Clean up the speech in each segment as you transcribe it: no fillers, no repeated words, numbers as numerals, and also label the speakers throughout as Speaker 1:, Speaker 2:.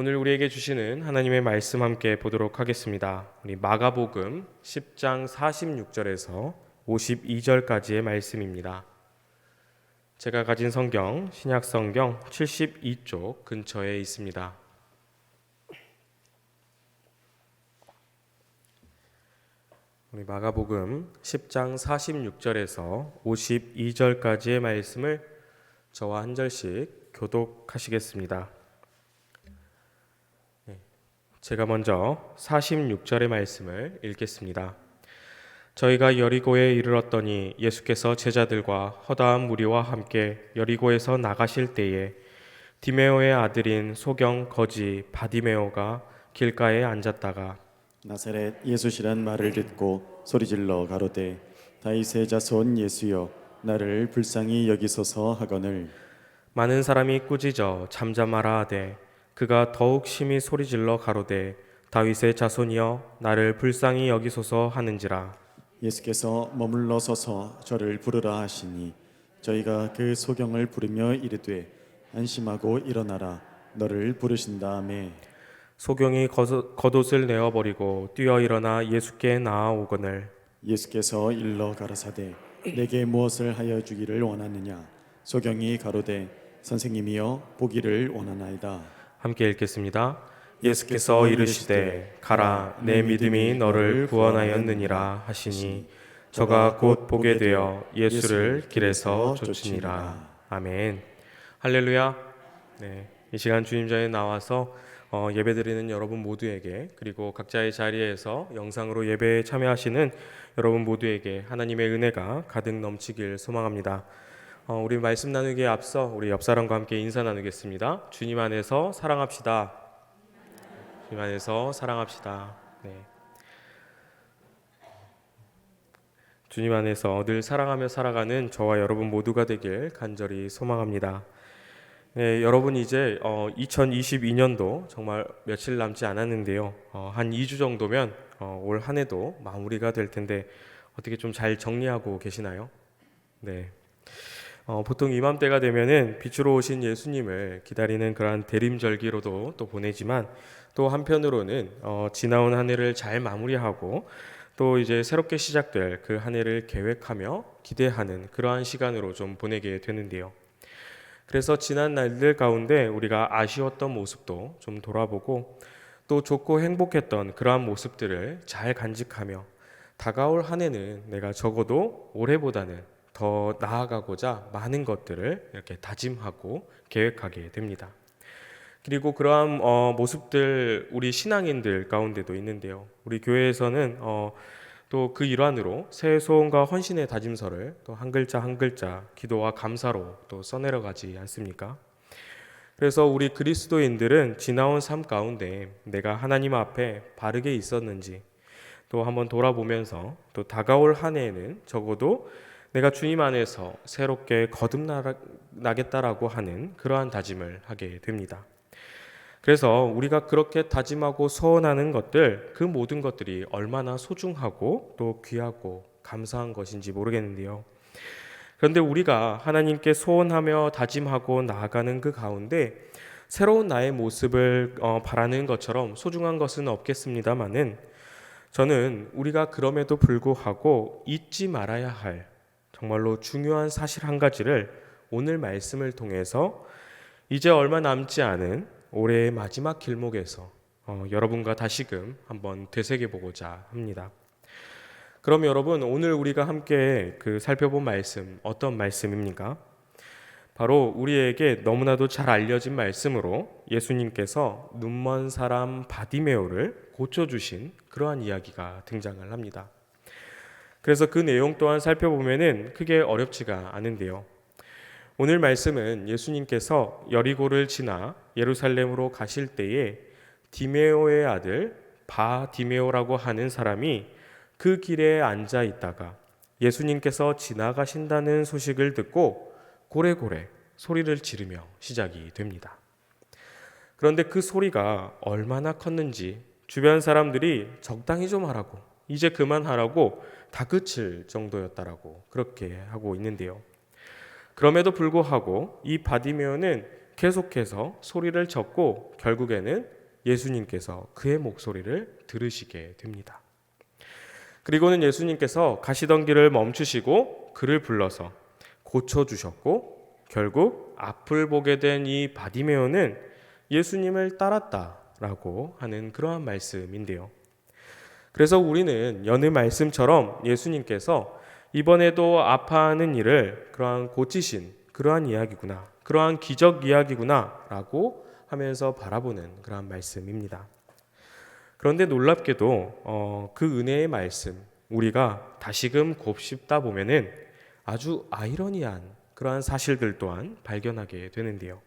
Speaker 1: 오늘 우리에게 주시는 하나님의 말씀 함께 보도록 하겠습니다. 우리 마가복음 10장 46절에서 52절까지의 말씀입니다. 제가 가진 성경, 신약 성경 72쪽 근처에 있습니다. 우리 마가복음 10장 46절에서 52절까지의 말씀을 저와 한 절씩 교독하시겠습니다. 제가 먼저 46절의 말씀을 읽겠습니다. 저희가 여리고에 이르렀더니 예수께서 제자들과 허다한 무리와 함께 여리고에서 나가실 때에 디메오의 아들인 소경 거지 바디메오가 길가에 앉았다가
Speaker 2: 나사렛 예수시란 말을 듣고 소리질러 가로되 다윗의 자손 예수여 나를 불쌍히 여기소서 하거늘.
Speaker 1: 많은 사람이 꾸짖어 잠잠하라 하되 그가 더욱 심히 소리질러 가로되 다윗의 자손이여 나를 불쌍히 여기소서 하는지라.
Speaker 2: 예수께서 머물러 서서 저를 부르라 하시니 저희가 그 소경을 부르며 이르되 안심하고 일어나라 너를 부르신다하매
Speaker 1: 소경이 겉옷을 내어버리고 뛰어 일어나 예수께 나아오거늘
Speaker 2: 예수께서 일러 가라사대 내게 무엇을 하여 주기를 원하느냐. 소경이 가로되 선생님이여 보기를 원하나이다.
Speaker 1: 함께 읽겠습니다. 예수께서 이르시되 가라 내 믿음이 너를 구원하였느니라 하시니 저가 곧 보게 되어 예수를 길에서 쫓으니라. 아멘. 할렐루야. 네, 이 시간 주님 전에 나와서 예배드리는 여러분 모두에게, 그리고 각자의 자리에서 영상으로 예배에 참여하시는 여러분 모두에게 하나님의 은혜가 가득 넘치길 소망합니다. 우리 말씀 나누기에 앞서 우리 옆 사람과 함께 인사 나누겠습니다. 주님 안에서 사랑합시다. 주님 안에서 사랑합시다. 네. 주님 안에서 늘 사랑하며 살아가는 저와 여러분 모두가 되길 간절히 소망합니다. 네, 여러분 이제 2022년도 정말 며칠 남지 않았는데요. 한 2주 정도면 올 한 해도 마무리가 될 텐데 어떻게 좀 잘 정리하고 계시나요? 네. 보통 이맘때가 되면은 빛으로 오신 예수님을 기다리는 그러한 대림절기로도 또 보내지만, 또 한편으로는 지나온 한 해를 잘 마무리하고 또 이제 새롭게 시작될 그 한 해를 계획하며 기대하는 그러한 시간으로 좀 보내게 되는데요. 그래서 지난 날들 가운데 우리가 아쉬웠던 모습도 좀 돌아보고 또 좋고 행복했던 그러한 모습들을 잘 간직하며 다가올 한 해는 내가 적어도 올해보다는 더 나아가고자 많은 것들을 이렇게 다짐하고 계획하게 됩니다. 그리고 그러한 모습들 우리 신앙인들 가운데도 있는데요. 우리 교회에서는 또 그 일환으로 새해 소원과 헌신의 다짐서를 또 한 글자 한 글자 기도와 감사로 또 써내려가지 않습니까? 그래서 우리 그리스도인들은 지나온 삶 가운데 내가 하나님 앞에 바르게 있었는지 또 한번 돌아보면서 또 다가올 한 해에는 적어도 내가 주님 안에서 새롭게 거듭나겠다라고 하는 그러한 다짐을 하게 됩니다. 그래서 우리가 그렇게 다짐하고 소원하는 것들, 그 모든 것들이 얼마나 소중하고 또 귀하고 감사한 것인지 모르겠는데요. 그런데 우리가 하나님께 소원하며 다짐하고 나아가는 그 가운데 새로운 나의 모습을 바라는 것처럼 소중한 것은 없겠습니다마는, 저는 우리가 그럼에도 불구하고 잊지 말아야 할 정말로 중요한 사실 한 가지를 오늘 말씀을 통해서 이제 얼마 남지 않은 올해의 마지막 길목에서 여러분과 다시금 한번 되새겨보고자 합니다. 그럼 여러분, 오늘 우리가 함께 살펴본 말씀 어떤 말씀입니까? 바로 우리에게 너무나도 잘 알려진 말씀으로 예수님께서 눈먼 사람 바디메오를 고쳐주신 그러한 이야기가 등장을 합니다. 그래서 그 내용 또한 살펴보면은 크게 어렵지가 않은데요. 오늘 말씀은 예수님께서 여리고를 지나 예루살렘으로 가실 때에 디메오의 아들 바디메오라고 하는 사람이 그 길에 앉아 있다가 예수님께서 지나가신다는 소식을 듣고 고래고래 소리를 지르며 시작이 됩니다. 그런데 그 소리가 얼마나 컸는지 주변 사람들이 적당히 좀 하라고, 이제 그만하라고 다그칠 정도였다라고 그렇게 하고 있는데요. 그럼에도 불구하고 이 바디메오는 계속해서 소리를 쳤고 결국에는 예수님께서 그의 목소리를 들으시게 됩니다. 그리고는 예수님께서 가시던 길을 멈추시고 그를 불러서 고쳐주셨고 결국 앞을 보게 된 이 바디메오는 예수님을 따랐다라고 하는 그러한 말씀인데요. 그래서 우리는 여느 말씀처럼 예수님께서 이번에도 아파하는 이를 그러한 고치신 그러한 이야기구나, 그러한 기적 이야기구나 라고 하면서 바라보는 그러한 말씀입니다. 그런데 놀랍게도 그 은혜의 말씀 우리가 다시금 곱씹다 보면은 아주 아이러니한 그러한 사실들 또한 발견하게 되는데요.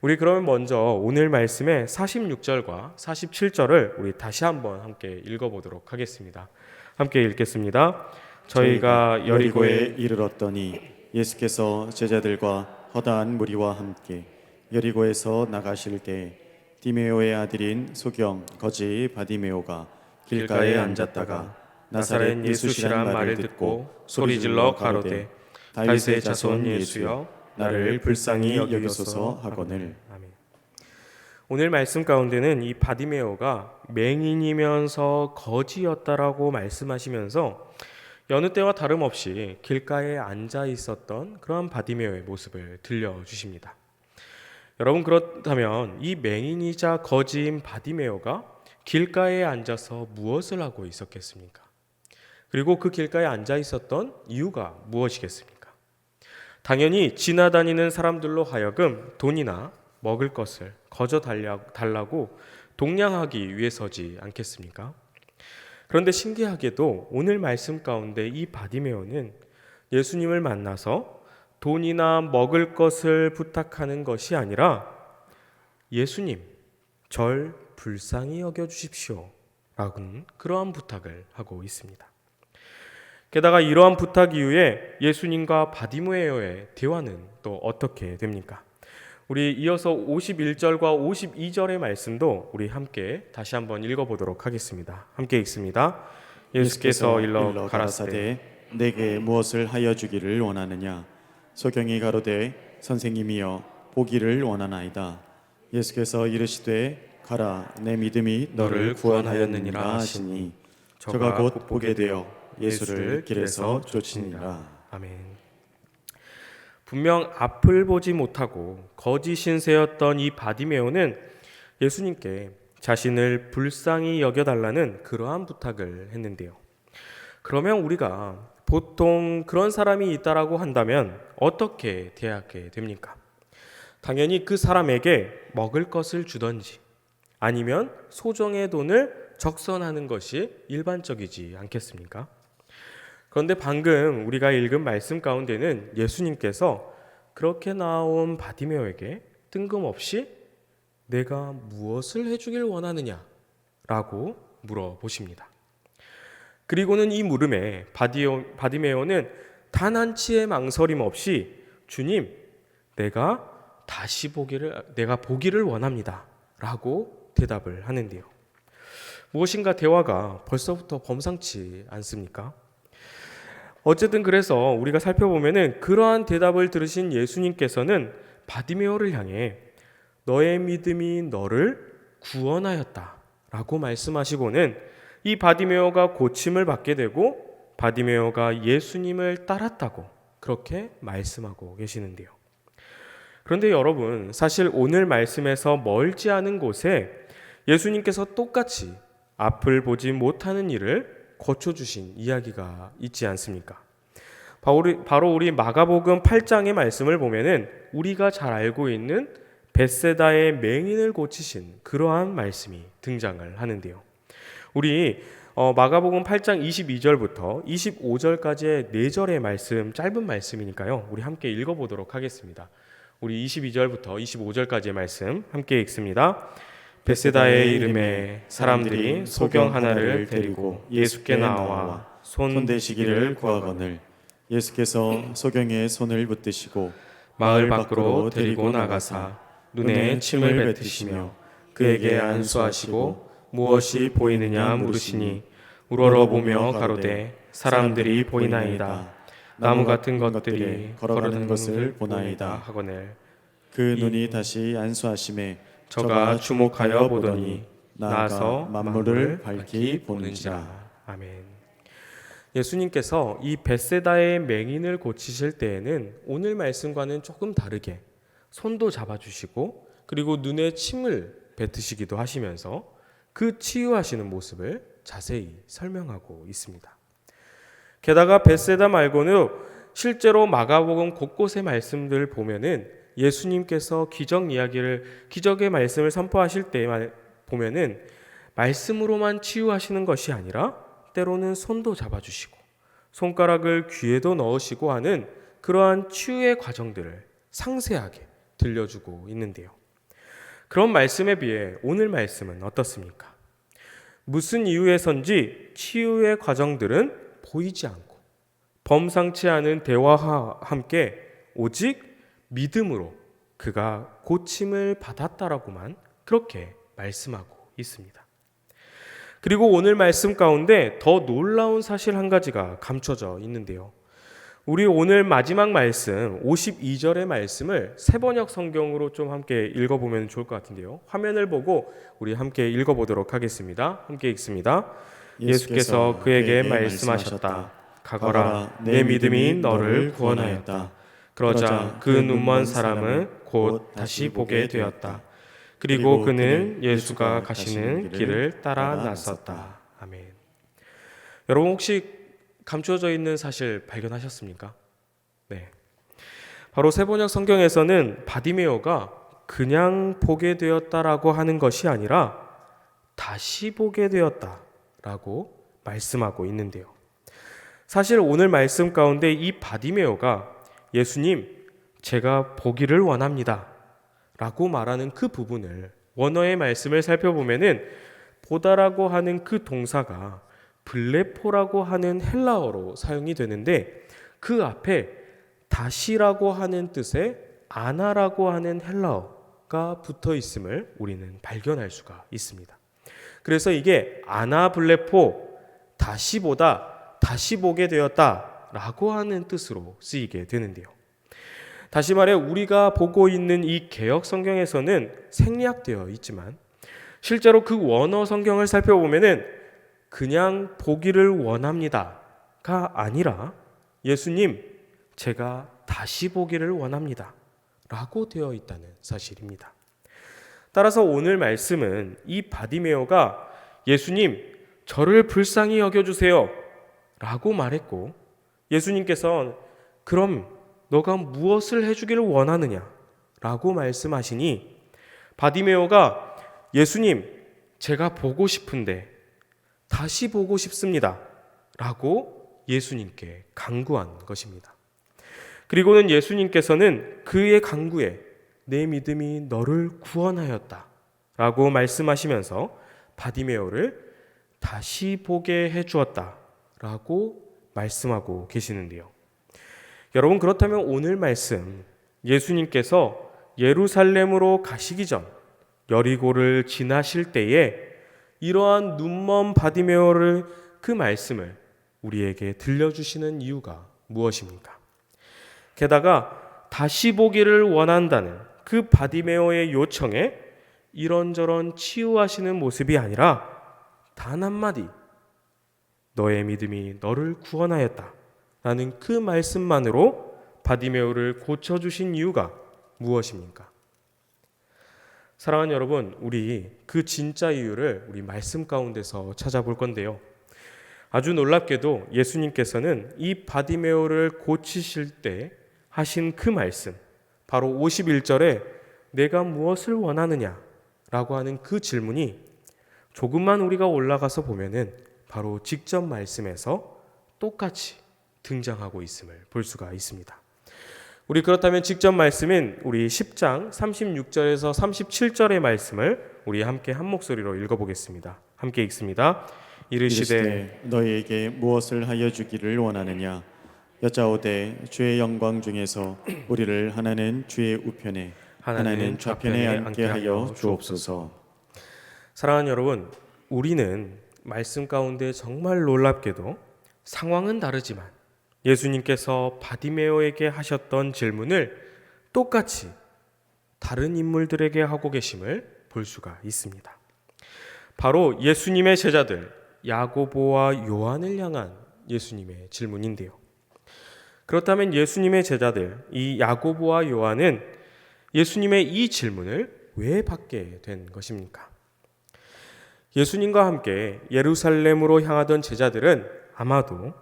Speaker 1: 우리 그러면 먼저 오늘 말씀의 46절과 47절을 우리 다시 한번 함께 읽어보도록 하겠습니다. 함께 읽겠습니다. 저희가
Speaker 2: 여리고에 이르렀더니 예수께서 제자들과 허다한 무리와 함께 여리고에서 나가실 때 디메오의 아들인 소경 거지 바디메오가 길가에 앉았다가 나사렛 예수시란 말을 듣고 소리질러 가로되 다윗의 자손 예수여 나를 불쌍히 여기소서 하거늘.
Speaker 1: 아멘. 오늘 말씀 가운데는 이 바디메오가 맹인이면서 거지였다라고 말씀하시면서 여느 때와 다름없이 길가에 앉아 있었던 그런 바디메오의 모습을 들려주십니다. 여러분, 그렇다면 이 맹인이자 거지인 바디메오가 길가에 앉아서 무엇을 하고 있었겠습니까? 그리고 그 길가에 앉아 있었던 이유가 무엇이겠습니까? 당연히 지나다니는 사람들로 하여금 돈이나 먹을 것을 거저 달라고 동냥하기 위해서지 않겠습니까? 그런데 신기하게도 오늘 말씀 가운데 이 바디메오는 예수님을 만나서 돈이나 먹을 것을 부탁하는 것이 아니라 예수님, 절 불쌍히 여겨주십시오 라는 그러한 부탁을 하고 있습니다. 게다가 이러한 부탁 이후에 예수님과 바디메오의 대화는 또 어떻게 됩니까? 우리 이어서 51절과 52절의 말씀도 우리 함께 다시 한번 읽어보도록 하겠습니다. 함께 읽습니다. 예수께서 일러 가라사대
Speaker 2: 내게 무엇을 하여 주기를 원하느냐? 소경이 가로되 선생님이여 보기를 원하나이다. 예수께서 이르시되 가라 내 믿음이 너를 구원하였느니라 하시니 저가 곧 보게 되어 예수를 길에서 쫓으니라.
Speaker 1: 아멘. 분명 앞을 보지 못하고 거지 신세였던 이 바디메오는 예수님께 자신을 불쌍히 여겨달라는 그러한 부탁을 했는데요. 그러면 우리가 보통 그런 사람이 있다라고 한다면 어떻게 대하게 됩니까? 당연히 그 사람에게 먹을 것을 주던지 아니면 소정의 돈을 적선하는 것이 일반적이지 않겠습니까? 그런데 방금 우리가 읽은 말씀 가운데는 예수님께서 그렇게 나온 바디메오에게 뜬금없이 내가 무엇을 해주길 원하느냐 라고 물어보십니다. 그리고는 이 물음에 바디메오는 단 한치의 망설임 없이 주님, 내가 보기를 원합니다 라고 대답을 하는데요. 무엇인가 대화가 벌써부터 범상치 않습니까? 어쨌든 그래서 우리가 살펴보면은 그러한 대답을 들으신 예수님께서는 바디메오를 향해 너의 믿음이 너를 구원하였다 라고 말씀하시고는 이 바디메오가 고침을 받게 되고 바디메오가 예수님을 따랐다고 그렇게 말씀하고 계시는데요. 그런데 여러분, 사실 오늘 말씀에서 멀지 않은 곳에 예수님께서 똑같이 앞을 보지 못하는 이를 고쳐주신 이야기가 있지 않습니까? 바로 우리 마가복음 8장의 말씀을 보면은 우리가 잘 알고 있는 벳세다의 맹인을 고치신 그러한 말씀이 등장을 하는데요. 우리 마가복음 8장 22절부터 25절까지의 4절의 말씀, 짧은 말씀이니까요. 우리 함께 읽어보도록 하겠습니다. 우리 22절부터 25절까지의 말씀 함께 읽습니다. 벳세다의 이름에 사람들이 소경 하나를 데리고 예수께 나와 손
Speaker 2: 대시기를 구하거늘 예수께서 소경의 손을 붙드시고
Speaker 1: 마을 밖으로 데리고 나가사 눈에 침을 뱉으시며 그에게 안수하시고 무엇이 보이느냐 물으시니 우러러보며 가로되 사람들이 보이나이다. 나무 같은 것들이 걸어가는 것을 보나이다 하거늘
Speaker 2: 그 눈이 다시 안수하심에
Speaker 1: 저가 주목하여 보더니 나아서 만물을 밝히 보는지라. 아멘. 예수님께서 이 벳세다의 맹인을 고치실 때에는 오늘 말씀과는 조금 다르게 손도 잡아주시고 그리고 눈에 침을 뱉으시기도 하시면서 그 치유하시는 모습을 자세히 설명하고 있습니다. 게다가 벳세다 말고는 실제로 마가복음 곳곳의 말씀들을 보면은 예수님께서 기적의 말씀을 선포하실 때 보면은 말씀으로만 치유하시는 것이 아니라 때로는 손도 잡아주시고 손가락을 귀에도 넣으시고 하는 그러한 치유의 과정들을 상세하게 들려주고 있는데요. 그런 말씀에 비해 오늘 말씀은 어떻습니까? 무슨 이유에선지 치유의 과정들은 보이지 않고 범상치 않은 대화와 함께 오직 믿음으로 그가 고침을 받았다라고만 그렇게 말씀하고 있습니다. 그리고 오늘 말씀 가운데 더 놀라운 사실 한 가지가 감춰져 있는데요. 우리 오늘 마지막 말씀 52절의 말씀을 세번역 성경으로 좀 함께 읽어보면 좋을 것 같은데요. 화면을 보고 우리 함께 읽어보도록 하겠습니다. 함께 읽습니다. 예수께서 그에게 말씀하셨다. 가거라, 내 믿음이 너를 구원하였다. 그러자 그 눈먼 사람은 곧 다시 보게 되었다. 그리고 그는 예수가 가시는 길을 따라 나섰다. 아멘. 여러분 혹시 감추어져 있는 사실 발견하셨습니까? 네. 바로 세번역 성경에서는 바디메오가 그냥 보게 되었다라고 하는 것이 아니라 다시 보게 되었다라고 말씀하고 있는데요. 사실 오늘 말씀 가운데 이 바디메오가 예수님, 제가 보기를 원합니다 라고 말하는 그 부분을 원어의 말씀을 살펴보면은 보다라고 하는 그 동사가 블레포라고 하는 헬라어로 사용이 되는데 그 앞에 다시라고 하는 뜻의 아나라고 하는 헬라어가 붙어 있음을 우리는 발견할 수가 있습니다. 그래서 이게 아나 블레포, 다시 보다, 다시 보게 되었다라고 하는 뜻으로 쓰이게 되는데요. 다시 말해 우리가 보고 있는 이 개역 성경에서는 생략되어 있지만 실제로 그 원어 성경을 살펴보면은 그냥 보기를 원합니다가 아니라 예수님, 제가 다시 보기를 원합니다 라고 되어 있다는 사실입니다. 따라서 오늘 말씀은 이 바디메오가 예수님, 저를 불쌍히 여겨주세요 라고 말했고 예수님께서 그럼 너가 무엇을 해주기를 원하느냐 라고 말씀하시니 바디메오가 예수님, 제가 보고 싶은데 다시 보고 싶습니다 라고 예수님께 간구한 것입니다. 그리고는 예수님께서는 그의 간구에 내 믿음이 너를 구원하였다 라고 말씀하시면서 바디메오를 다시 보게 해주었다 라고 말씀하고 계시는데요. 여러분 그렇다면 오늘 말씀 예수님께서 예루살렘으로 가시기 전 여리고를 지나실 때에 이러한 눈먼 바디메오를 그 말씀을 우리에게 들려주시는 이유가 무엇입니까? 게다가 다시 보기를 원한다는 그 바디메오의 요청에 이런저런 치유하시는 모습이 아니라 단 한마디 너의 믿음이 너를 구원하였다 라는 그 말씀만으로 바디메오를 고쳐주신 이유가 무엇입니까? 사랑하는 여러분, 우리 그 진짜 이유를 우리 말씀 가운데서 찾아볼 건데요. 아주 놀랍게도 예수님께서는 이 바디메오를 고치실 때 하신 그 말씀, 바로 51절에 내가 무엇을 원하느냐 라고 하는 그 질문이 조금만 우리가 올라가서 보면은 바로 직접 말씀에서 똑같이 등장하고 있음을 볼 수가 있습니다. 우리 그렇다면 직접 말씀인 우리 10장 36절에서 37절의 말씀을 우리 함께 한 목소리로 읽어보겠습니다. 함께 읽습니다. 이르시되
Speaker 2: 너희에게 무엇을 하여 주기를 원하느냐 여짜오되 주의 영광 중에서 우리를 하나는 주의 우편에 하나는 좌편에 앉게 하여 주옵소서.
Speaker 1: 사랑하는 여러분, 우리는 말씀 가운데 정말 놀랍게도 상황은 다르지만 예수님께서 바디메오에게 하셨던 질문을 똑같이 다른 인물들에게 하고 계심을 볼 수가 있습니다. 바로 예수님의 제자들 야고보와 요한을 향한 예수님의 질문인데요. 그렇다면 예수님의 제자들 이 야고보와 요한은 예수님의 이 질문을 왜 받게 된 것입니까? 예수님과 함께 예루살렘으로 향하던 제자들은 아마도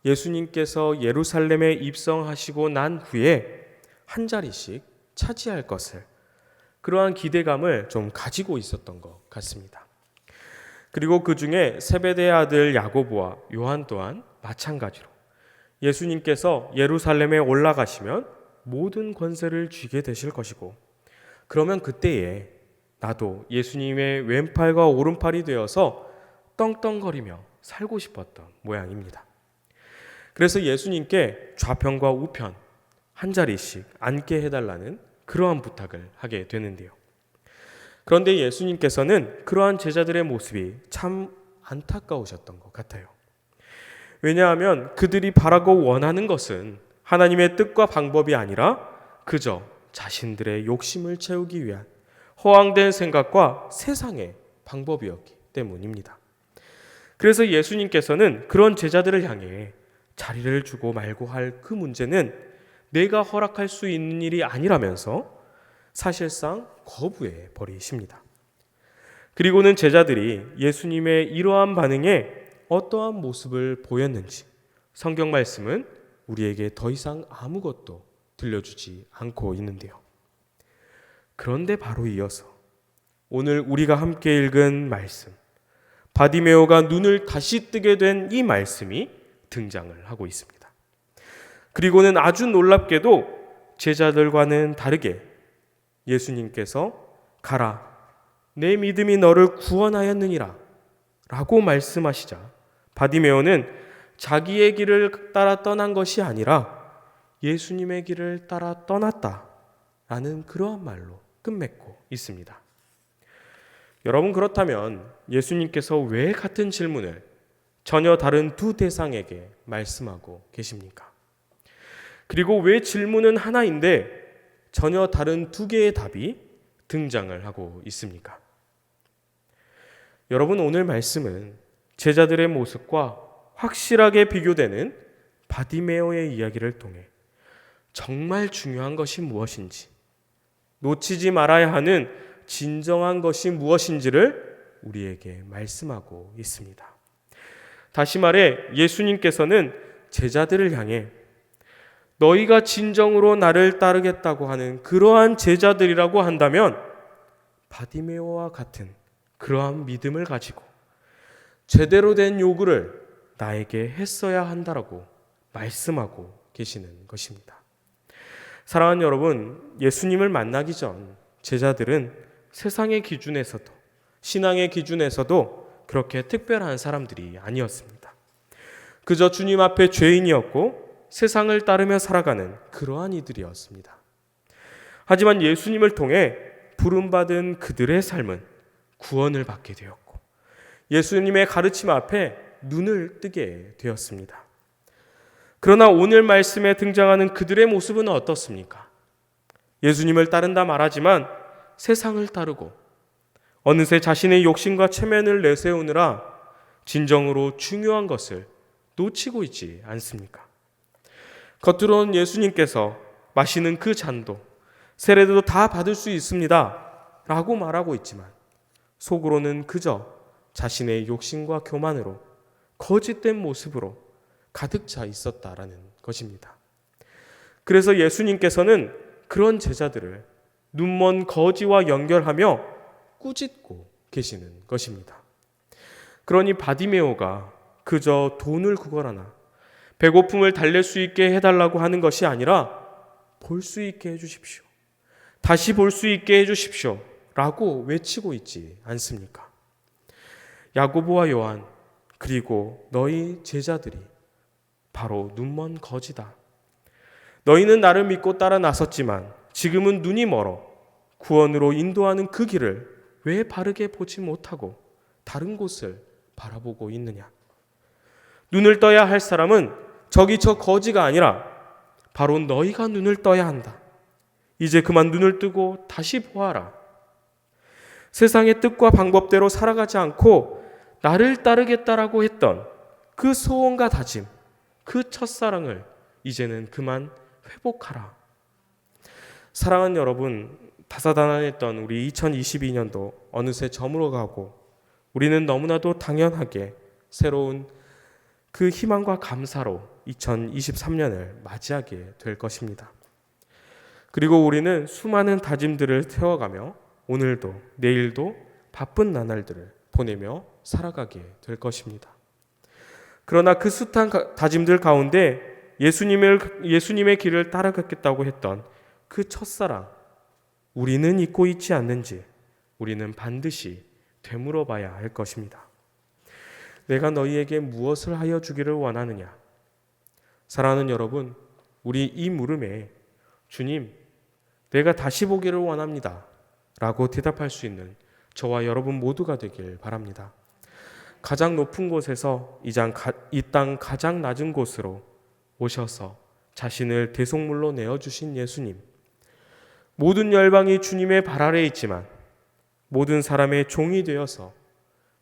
Speaker 1: 예수님께서 예루살렘에 입성하시고 난 후에 한 자리씩 차지할 것을 그러한 기대감을 좀 가지고 있었던 것 같습니다. 그리고 그 중에 세베대의 아들 야고보와 요한 또한 마찬가지로 예수님께서 예루살렘에 올라가시면 모든 권세를 쥐게 되실 것이고 그러면 그때에 나도 예수님의 왼팔과 오른팔이 되어서 떵떵거리며 살고 싶었던 모양입니다. 그래서 예수님께 좌편과 우편 한 자리씩 앉게 해달라는 그러한 부탁을 하게 되는데요. 그런데 예수님께서는 그러한 제자들의 모습이 참 안타까우셨던 것 같아요. 왜냐하면 그들이 바라고 원하는 것은 하나님의 뜻과 방법이 아니라 그저 자신들의 욕심을 채우기 위한 허황된 생각과 세상의 방법이었기 때문입니다. 그래서 예수님께서는 그런 제자들을 향해 자리를 주고 말고 할 그 문제는 내가 허락할 수 있는 일이 아니라면서 사실상 거부해 버리십니다. 그리고는 제자들이 예수님의 이러한 반응에 어떠한 모습을 보였는지 성경 말씀은 우리에게 더 이상 아무것도 들려주지 않고 있는데요. 그런데 바로 이어서 오늘 우리가 함께 읽은 말씀, 바디메오가 눈을 다시 뜨게 된 이 말씀이 등장을 하고 있습니다. 그리고는 아주 놀랍게도 제자들과는 다르게 예수님께서 가라, 내 믿음이 너를 구원하였느니라 라고 말씀하시자 바디메오는 자기의 길을 따라 떠난 것이 아니라 예수님의 길을 따라 떠났다라는 그러한 말로 끝맺고 있습니다. 여러분, 그렇다면 예수님께서 왜 같은 질문을 전혀 다른 두 대상에게 말씀하고 계십니까? 그리고 왜 질문은 하나인데 전혀 다른 두 개의 답이 등장을 하고 있습니까? 여러분, 오늘 말씀은 제자들의 모습과 확실하게 비교되는 바디메오의 이야기를 통해 정말 중요한 것이 무엇인지, 놓치지 말아야 하는 진정한 것이 무엇인지를 우리에게 말씀하고 있습니다. 다시 말해 예수님께서는 제자들을 향해 너희가 진정으로 나를 따르겠다고 하는 그러한 제자들이라고 한다면 바디메오와 같은 그러한 믿음을 가지고 제대로 된 요구를 나에게 했어야 한다라고 말씀하고 계시는 것입니다. 사랑하는 여러분, 예수님을 만나기 전 제자들은 세상의 기준에서도 신앙의 기준에서도 그렇게 특별한 사람들이 아니었습니다. 그저 주님 앞에 죄인이었고 세상을 따르며 살아가는 그러한 이들이었습니다. 하지만 예수님을 통해 부름받은 그들의 삶은 구원을 받게 되었고 예수님의 가르침 앞에 눈을 뜨게 되었습니다. 그러나 오늘 말씀에 등장하는 그들의 모습은 어떻습니까? 예수님을 따른다 말하지만 세상을 따르고 어느새 자신의 욕심과 체면을 내세우느라 진정으로 중요한 것을 놓치고 있지 않습니까? 겉으로는 예수님께서 마시는 그 잔도 세례도 다 받을 수 있습니다 라고 말하고 있지만 속으로는 그저 자신의 욕심과 교만으로 거짓된 모습으로 가득 차 있었다라는 것입니다. 그래서 예수님께서는 그런 제자들을 눈먼 거지와 연결하며 꾸짖고 계시는 것입니다. 그러니 바디메오가 그저 돈을 구걸하나 배고픔을 달랠 수 있게 해달라고 하는 것이 아니라 볼 수 있게 해주십시오. 다시 볼 수 있게 해주십시오. 라고 외치고 있지 않습니까? 야고보와 요한 그리고 너희 제자들이 바로 눈먼 거지다. 너희는 나를 믿고 따라 나섰지만 지금은 눈이 멀어 구원으로 인도하는 그 길을 왜 바르게 보지 못하고 다른 곳을 바라보고 있느냐? 눈을 떠야 할 사람은 저기 저 거지가 아니라 바로 너희가 눈을 떠야 한다. 이제 그만 눈을 뜨고 다시 보아라. 세상의 뜻과 방법대로 살아가지 않고 나를 따르겠다라고 했던 그 소원과 다짐, 그 첫사랑을 이제는 그만 회복하라. 사랑하는 여러분, 다사다난했던 우리 2022년도 어느새 저물어가고 우리는 너무나도 당연하게 새로운 그 희망과 감사로 2023년을 맞이하게 될 것입니다. 그리고 우리는 수많은 다짐들을 세워가며 오늘도 내일도 바쁜 나날들을 보내며 살아가게 될 것입니다. 그러나 그 숱한 다짐들 가운데 예수님의 길을 따라가겠다고 했던 그 첫사랑, 우리는 잊고 있지 않는지 우리는 반드시 되물어 봐야 할 것입니다. 내가 너희에게 무엇을 하여 주기를 원하느냐? 사랑하는 여러분, 우리 이 물음에 주님, 내가 다시 보기를 원합니다 라고 대답할 수 있는 저와 여러분 모두가 되길 바랍니다. 가장 높은 곳에서 이 땅 가장 낮은 곳으로 오셔서 자신을 대속물로 내어주신 예수님, 모든 열방이 주님의 발 아래에 있지만 모든 사람의 종이 되어서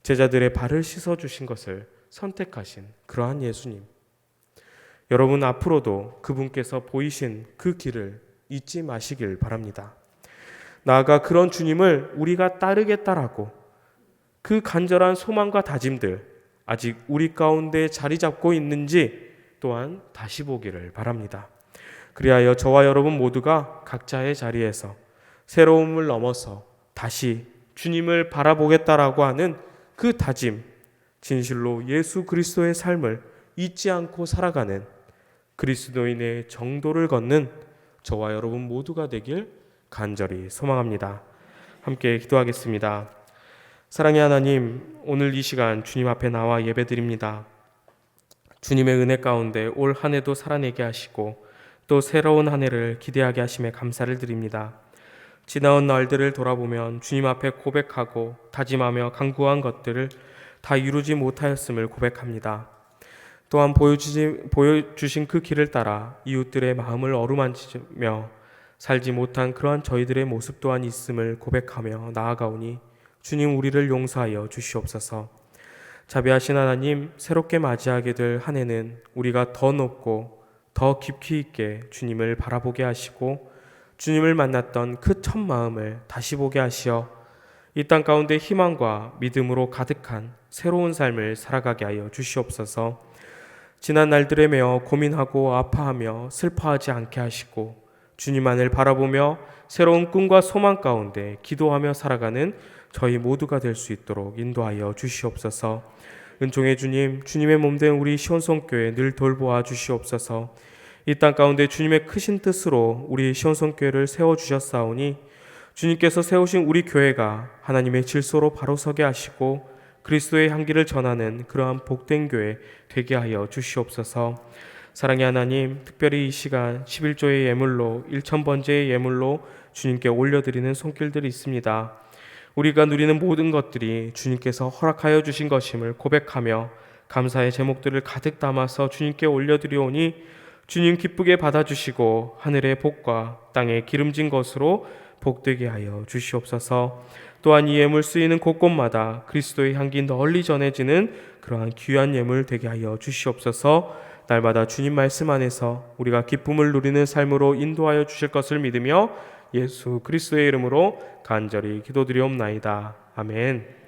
Speaker 1: 제자들의 발을 씻어주신 것을 선택하신 그러한 예수님, 여러분 앞으로도 그분께서 보이신 그 길을 잊지 마시길 바랍니다. 나아가 그런 주님을 우리가 따르겠다라고 그 간절한 소망과 다짐들 아직 우리 가운데 자리 잡고 있는지 또한 다시 보기를 바랍니다. 그리하여 저와 여러분 모두가 각자의 자리에서 새로움을 넘어서 다시 주님을 바라보겠다라고 하는 그 다짐, 진실로 예수 그리스도의 삶을 잊지 않고 살아가는 그리스도인의 정도를 걷는 저와 여러분 모두가 되길 간절히 소망합니다. 함께 기도하겠습니다. 사랑의 하나님, 오늘 이 시간 주님 앞에 나와 예배드립니다. 주님의 은혜 가운데 올 한 해도 살아내게 하시고 또 새로운 한 해를 기대하게 하심에 감사를 드립니다. 지나온 날들을 돌아보면 주님 앞에 고백하고 다짐하며 간구한 것들을 다 이루지 못하였음을 고백합니다. 또한 보여주신 그 길을 따라 이웃들의 마음을 어루만지며 살지 못한 그러한 저희들의 모습 또한 있음을 고백하며 나아가오니 주님, 우리를 용서하여 주시옵소서. 자비하신 하나님, 새롭게 맞이하게 될 한 해는 우리가 더 높고 더 깊이 있게 주님을 바라보게 하시고 주님을 만났던 그 첫 마음을 다시 보게 하시어 이 땅 가운데 희망과 믿음으로 가득한 새로운 삶을 살아가게 하여 주시옵소서. 지난 날들에 매어 고민하고 아파하며 슬퍼하지 않게 하시고 주님만을 바라보며 새로운 꿈과 소망 가운데 기도하며 살아가는 저희 모두가 될 수 있도록 인도하여 주시옵소서. 은총의 주님, 주님의 몸된 우리 시온성교회 늘 돌보아 주시옵소서. 이 땅 가운데 주님의 크신 뜻으로 우리 시온성교회를 세워주셨사오니 주님께서 세우신 우리 교회가 하나님의 질서로 바로 서게 하시고 그리스도의 향기를 전하는 그러한 복된 교회 되게 하여 주시옵소서. 사랑의 하나님, 특별히 이 시간 11조의 예물로 1000번째의 예물로 주님께 올려드리는 손길들이 있습니다. 우리가 누리는 모든 것들이 주님께서 허락하여 주신 것임을 고백하며 감사의 제목들을 가득 담아서 주님께 올려드리오니 주님 기쁘게 받아주시고 하늘의 복과 땅의 기름진 것으로 복되게 하여 주시옵소서. 또한 이 예물 쓰이는 곳곳마다 그리스도의 향기 널리 전해지는 그러한 귀한 예물 되게 하여 주시옵소서. 날마다 주님 말씀 안에서 우리가 기쁨을 누리는 삶으로 인도하여 주실 것을 믿으며 예수 그리스도의 이름으로 간절히 기도드리옵나이다. 아멘.